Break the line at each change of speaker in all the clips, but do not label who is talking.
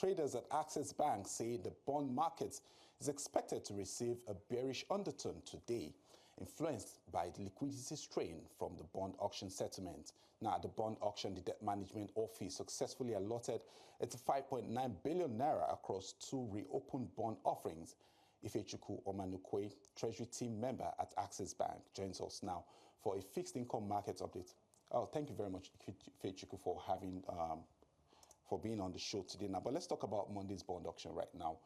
traders at Access Bank say the bond market is expected to receive a bearish undertone today, influenced by the liquidity strain from the bond auction settlement. Now, at the bond auction, the Debt Management Office successfully allotted its 5.9 billion naira across two reopened bond offerings. Ifechukwu Omanukwue, Treasury Team Member at Access Bank, joins us now for a fixed income market update. Oh, thank you very much, Ifechukwu, for being on the show today. Now, but let's talk about Monday's bond auction right now.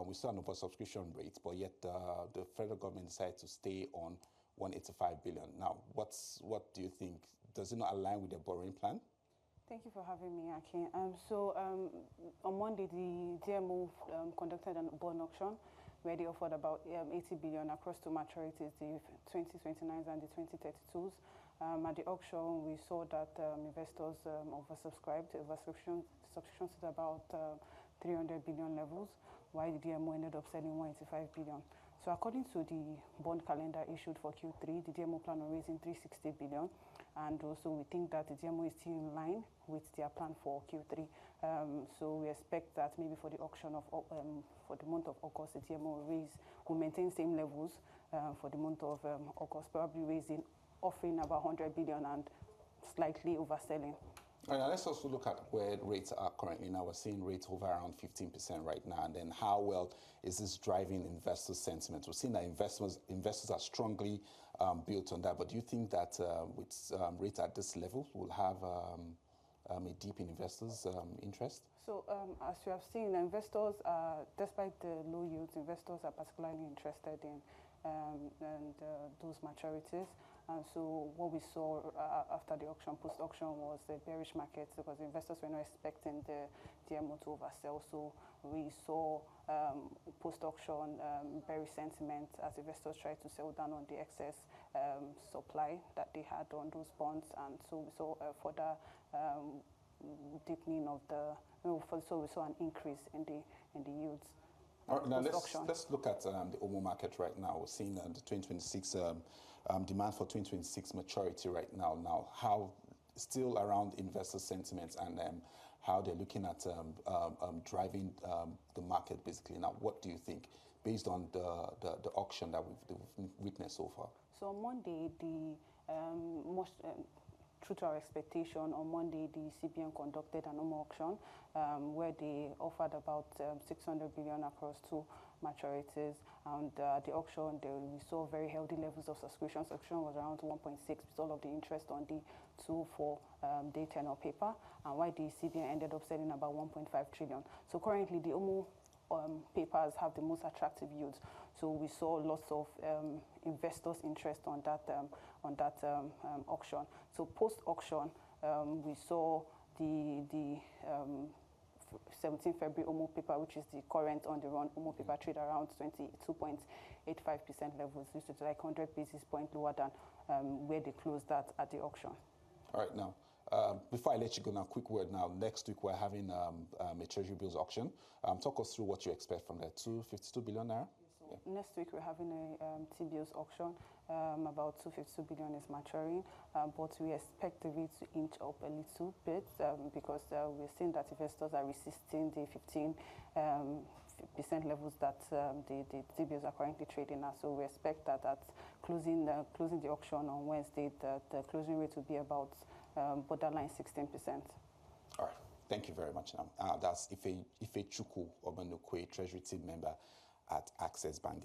We saw an oversubscription rate, but yet the federal government decided to stay on 185 billion. Now, what do you think? Does it not align with their borrowing plan?
Thank you for having me, Aki. On Monday, the DMO conducted a bond auction where they offered about 80 billion across two maturities, the 2029s and the 2032s. At the auction, we saw that investors oversubscribed. Subscriptions at about 300 billion levels, while the DMO ended up selling 185 billion. So according to the bond calendar issued for Q3, the DMO plan on raising 360 billion. And also we think that the DMO is still in line with their plan for Q3. So we expect that maybe for the auction of for the month of August, the DMO will maintain same levels for the month of August, probably offering about 100 billion and slightly overselling.
All right, now let's also look at where rates are currently. Now we're seeing rates over around 15% right now. And then how well is this driving investor sentiment? We're seeing that investors are strongly built on that. But do you think that with rates at this level will have a dip in investors' interest?
So as you have seen, investors, despite the low yields, investors are particularly interested in those maturities. And so what we saw after the auction, post-auction, was the bearish market because investors were not expecting the DMO to oversell. So we saw post-auction bearish sentiment as investors tried to sell down on the excess supply that they had on those bonds. And so we saw further deepening of so we saw an increase in the yields.
All right, now let's look at the OMO market right now. We're seeing the 2026 demand for 2026 maturity right now. Now, how still around investor sentiments and how they're looking at driving the market basically. Now, what do you think based on the auction that we've witnessed so far?
So on Monday, true to our expectation, on Monday, the CBN conducted an OMO auction where they offered about 600 billion across two maturities. And the auction, we saw very healthy levels of subscription. Subscription was around 1.6 with all of the interest on the 2-4-day tenor paper, and while the CBN ended up selling about 1.5 trillion. So currently, the OMO papers have the most attractive yields. So we saw lots of investors' interest on that auction. So post-auction, we saw the 17th February OMO paper, which is the current on-the-run OMO paper, trade around 22.85% levels, which is like 100 basis points lower than where they closed that at the auction. All
right, now, before I let you go now, quick word now. Next week, we're having a Treasury bills auction. Talk us through what you expect from that. 252 billion naira?
So next week, we're having a T-bills auction. About 252 billion is maturing, but we expect the rate to inch up a little bit because we're seeing that investors are resisting the 15% levels that the T-bills are currently trading at. So we expect that at closing the auction on Wednesday, the closing rate will be about borderline 16%.
All right. Thank you very much. Now, that's Ifechukwu Omanukwue, Treasury Team Member at Access Bank.